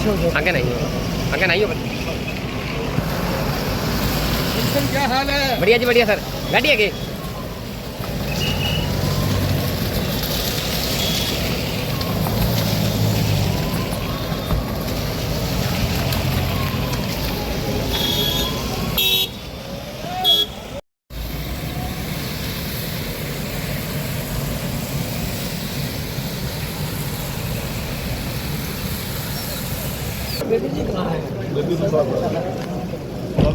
आगे नहीं हो, आगे नहीं हो। क्या हाल है? बढ़िया जी बढ़िया सर। गाड़ी है कि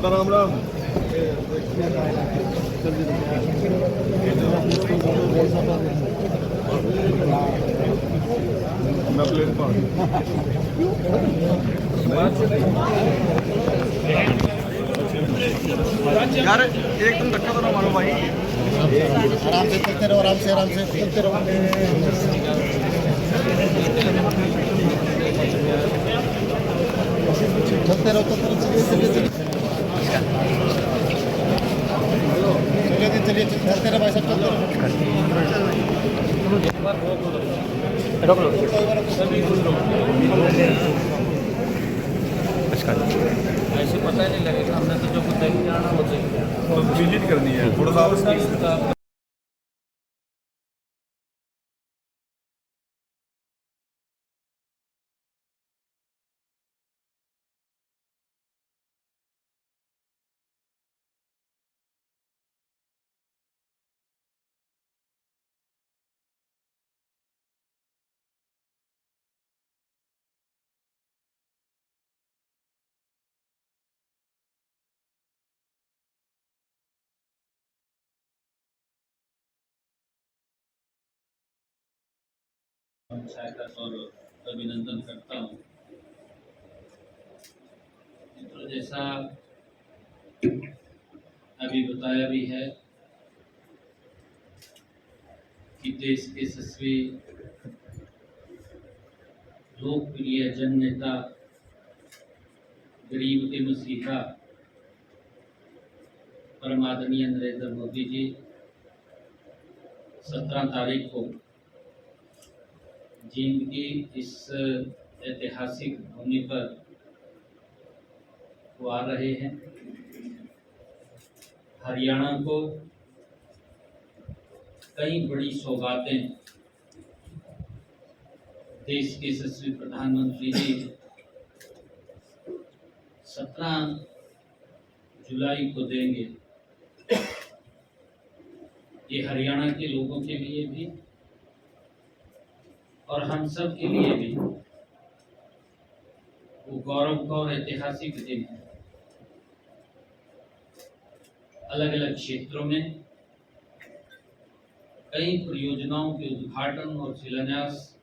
राम राम। मैं प्लेट पर यार एकदम धक्का तो ना मारो भाई। आराम से चलते रहो, आराम से चलते रहो। चलते रहो, चलिए चलते रहो भाई साहब, चलते रोक लो। ऐसे पता ही नहीं लगेगा, हमने तो जो कुछ देखने जाना वो देखिए। विजिट करनी है थोड़ा सा। सहायता और अभिनंदन करता हूँ। तो जैसा अभी बताया भी है कि देश के यशस्वी लोकप्रिय जन नेता, गरीब के मसीहा परम आदरणीय नरेंद्र मोदी जी 17 तारीख को जींद की इस ऐतिहासिक भूमि पर वो आ रहे हैं। हरियाणा को कई बड़ी सौगातें देश के यशस्वी प्रधानमंत्री जी 17 जुलाई को देंगे। ये हरियाणा के लोगों के लिए भी और हम सब के लिए भी वो गौरव का और ऐतिहासिक दिन है। अलग अलग क्षेत्रों में कई परियोजनाओं के उद्घाटन और शिलान्यास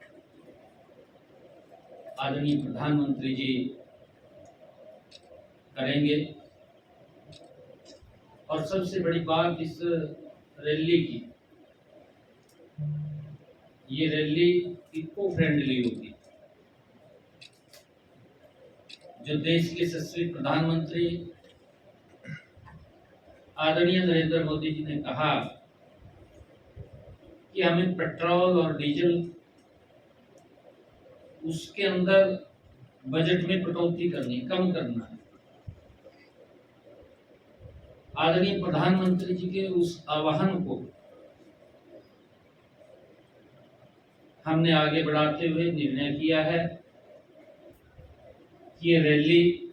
आदरणीय प्रधानमंत्री जी करेंगे। और सबसे बड़ी बात इस रैली की, ये रैली इको फ्रेंडली होगी। जो देश के यशस्वी प्रधानमंत्री आदरणीय नरेंद्र मोदी जी ने कहा कि हमें पेट्रोल और डीजल उसके अंदर बजट में कटौती करनी, कम करना है। आदरणीय प्रधानमंत्री जी के उस आह्वान को हमने आगे बढ़ाते हुए निर्णय किया है कि ये रैली,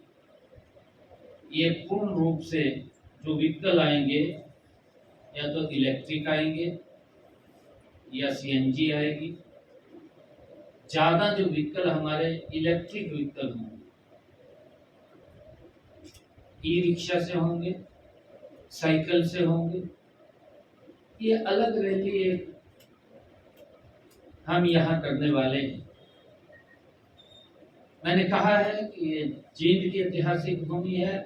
ये पूर्ण रूप से जो व्हीकल आएंगे, या तो इलेक्ट्रिक आएंगे या सीएनजी आएगी। ज्यादा जो व्हीकल हमारे इलेक्ट्रिक व्हीकल होंगे, ई रिक्शा से होंगे, साइकिल से होंगे। ये अलग रैली एक हम यहाँ करने वाले हैं। मैंने कहा है कि ये जींद की ऐतिहासिक भूमि है।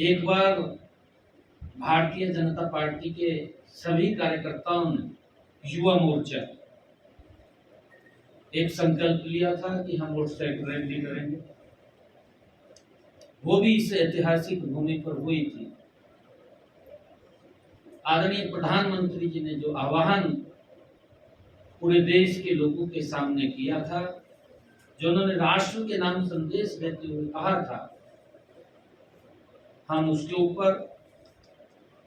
एक बार भारतीय जनता पार्टी के सभी कार्यकर्ताओं ने, युवा मोर्चा, एक संकल्प लिया था कि हम मोटरसाइकिल रैली करेंगे। वो भी इस ऐतिहासिक भूमि पर हुई थी। आदरणीय प्रधानमंत्री जी ने जो आह्वान पूरे देश के लोगों के सामने किया था, जो उन्होंने राष्ट्र के नाम संदेश देते हुए कहा था, हम उसके ऊपर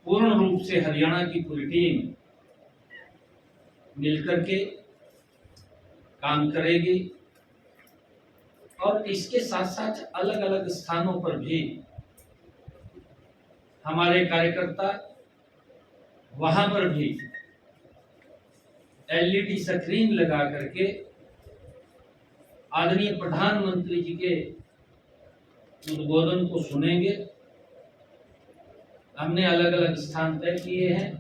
पूर्ण रूप से हरियाणा की पूरी टीम मिलकर के काम करेगी और इसके साथ साथ अलग अलग स्थानों पर भी हमारे कार्यकर्ता वहां पर भी एलईडी स्क्रीन लगा करके आदरणीय प्रधानमंत्री जी के उद्बोधन को सुनेंगे। हमने अलग अलग स्थान तय किए हैं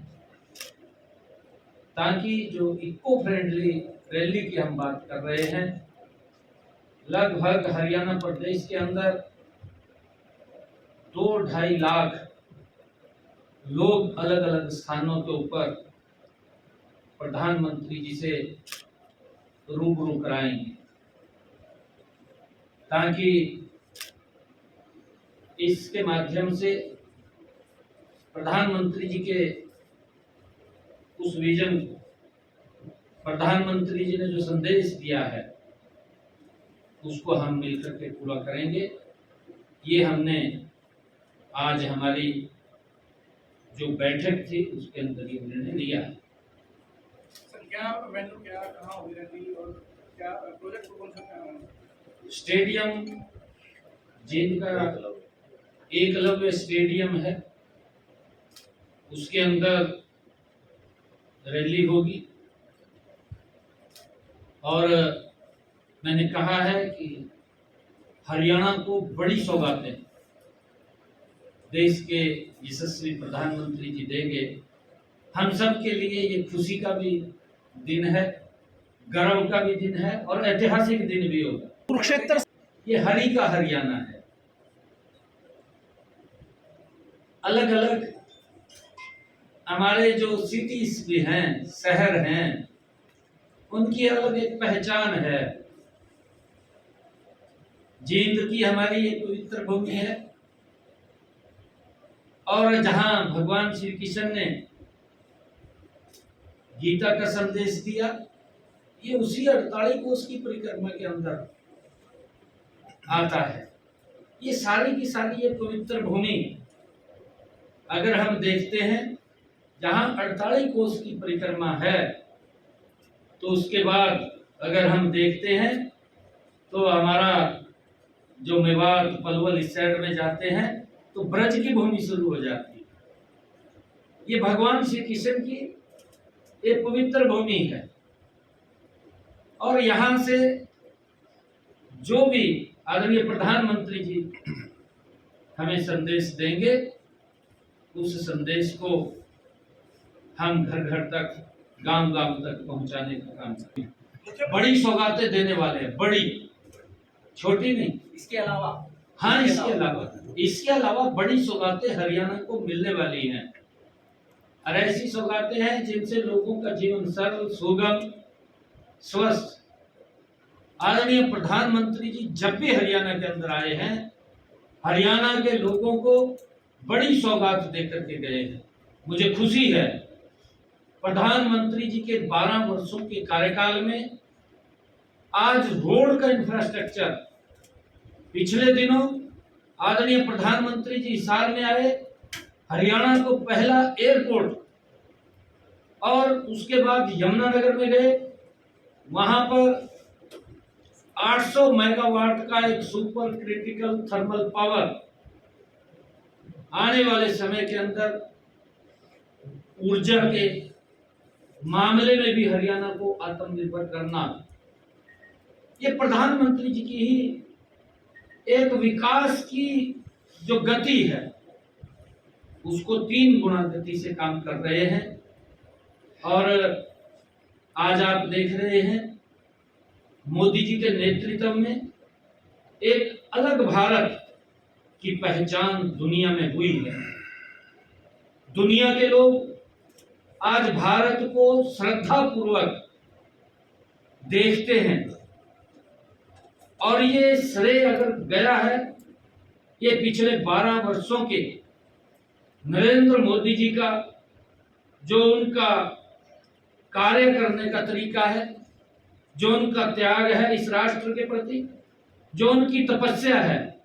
ताकि जो इको फ्रेंडली रैली की हम बात कर रहे हैं, लगभग हरियाणा प्रदेश के अंदर 2-2.5 लाख लोग अलग अलग स्थानों के ऊपर प्रधानमंत्री जी से रूबरू कराएंगे, ताकि इसके माध्यम से प्रधानमंत्री जी के उस विजन को, प्रधानमंत्री जी ने जो संदेश दिया है, उसको हम मिलकर के पूरा करेंगे। ये हमने आज हमारी जो बैठक थी उसके अंदर ये निर्णय लिया है। क्या वेन्यू क्या कहाँ होगी रैली और क्या प्रोजेक्ट कौन सा? स्टेडियम जिनका एकलव्य स्टेडियम है, उसके अंदर रैली होगी और मैंने कहा है कि हरियाणा को बड़ी सौगातें देश के यशस्वी प्रधानमंत्री जी देंगे। हम सब के लिए ये खुशी का भी दिन है, गर्व का भी दिन है और ऐतिहासिक दिन भी होगा। कुरुक्षेत्र ये हरि का हरियाणा है। अलग अलग हमारे जो सिटीज भी हैं, शहर हैं, उनकी अलग एक पहचान है। जींद की हमारी ये पवित्र भूमि है और जहां भगवान श्री कृष्ण ने गीता का संदेश दिया, ये उसी 48 कोस की परिक्रमा के अंदर आता है। ये सारी की सारी ये पवित्र भूमि अगर हम देखते हैं, जहां 48 कोस की परिक्रमा है, तो उसके बाद अगर हम देखते हैं तो हमारा जो मेवात पलवल इस साइड में जाते हैं तो ब्रज की भूमि शुरू हो जाती है। ये भगवान श्री कृष्ण की एक पवित्र भूमि है और यहाँ से जो भी आदरणीय प्रधानमंत्री जी हमें संदेश देंगे, उस संदेश को हम घर घर तक, गांव गांव तक पहुंचाने का काम करेंगे। बड़ी सौगातें देने वाले हैं, बड़ी, छोटी नहीं। इसके अलावा हाँ, इसके अलावा बड़ी सौगातें हरियाणा को मिलने वाली हैं और ऐसी सौगातें हैं जिनसे लोगों का जीवन सरल, सुगम, स्वस्थ। आदरणीय प्रधानमंत्री जी जब भी हरियाणा के अंदर आए हैं, हरियाणा के लोगों को बड़ी सौगात देकर के गए हैं। मुझे खुशी है प्रधानमंत्री जी के 12 वर्षों के कार्यकाल में आज रोड का इंफ्रास्ट्रक्चर, पिछले दिनों आदरणीय प्रधानमंत्री जी हिसार में आए, हरियाणा को पहला एयरपोर्ट, और उसके बाद यमुनानगर में गए, वहां पर 800 मेगावाट का एक सुपर क्रिटिकल थर्मल पावर आने वाले समय के अंदर ऊर्जा के मामले में भी हरियाणा को आत्मनिर्भर करना, ये प्रधानमंत्री जी की ही एक विकास की जो गति है, उसको 3 गुना गति से काम कर रहे हैं। और आज आप देख रहे हैं मोदी जी के नेतृत्व में एक अलग भारत की पहचान दुनिया में हुई है। दुनिया के लोग आज भारत को श्रद्धा पूर्वक देखते हैं और ये श्रेय अगर गया है, ये पिछले 12 वर्षों के नरेंद्र मोदी जी का जो उनका कार्य करने का तरीका है, जो उनका त्याग है इस राष्ट्र के प्रति, जो उनकी तपस्या है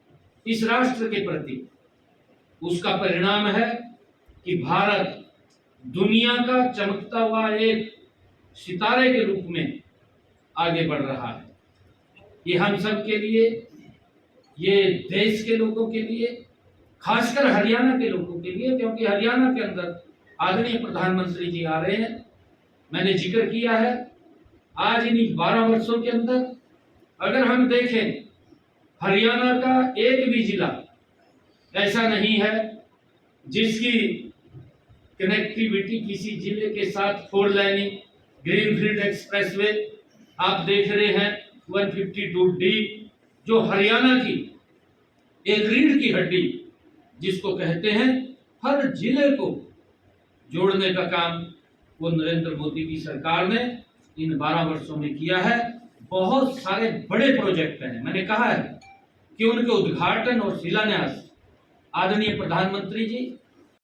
इस राष्ट्र के प्रति, उसका परिणाम है कि भारत दुनिया का चमकता हुआ एक सितारे के रूप में आगे बढ़ रहा है। ये हम सब के लिए, ये देश के लोगों के लिए, खासकर हरियाणा के लोगों के लिए, क्योंकि हरियाणा के अंदर आदरणीय प्रधानमंत्री जी आ रहे हैं। मैंने जिक्र किया है, आज इन 12 वर्षों के अंदर अगर हम देखें, हरियाणा का एक भी जिला ऐसा नहीं है जिसकी कनेक्टिविटी किसी जिले के साथ 4 लाइनिंग ग्रीनफील्ड एक्सप्रेसवे आप देख रहे हैं 152D, जो हरियाणा की एक रीढ़ की हड्डी जिसको कहते हैं, हर जिले को जोड़ने का काम वो नरेंद्र मोदी की सरकार ने इन 12 वर्षों में किया है। बहुत सारे बड़े प्रोजेक्ट हैं। मैंने कहा है कि उनके उद्घाटन और शिलान्यास आदरणीय प्रधानमंत्री जी